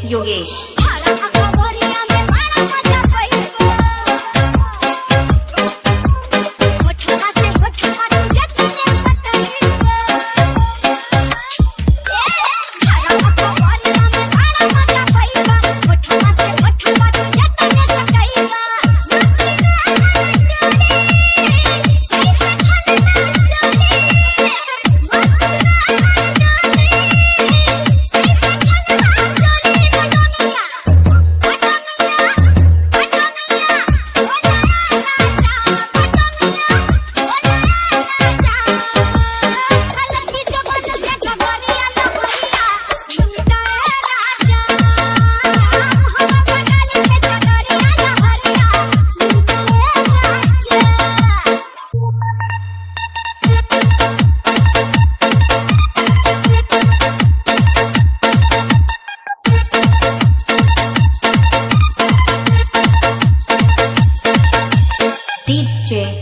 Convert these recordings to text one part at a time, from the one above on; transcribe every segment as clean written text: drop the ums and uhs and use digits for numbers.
योगेश।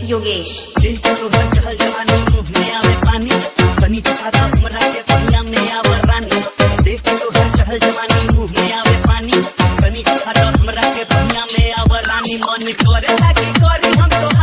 योगेश। दिल के तोहर चहल जवानी मुँह में आवे पानी बनी खाता हमरा के पहिया में आवे रानी। दिल के तोहर चहल जवानी मुँह में आवे पानी बनी खाता हमरा के पहिया में आवे रानी। मन करे लागी करी हम तो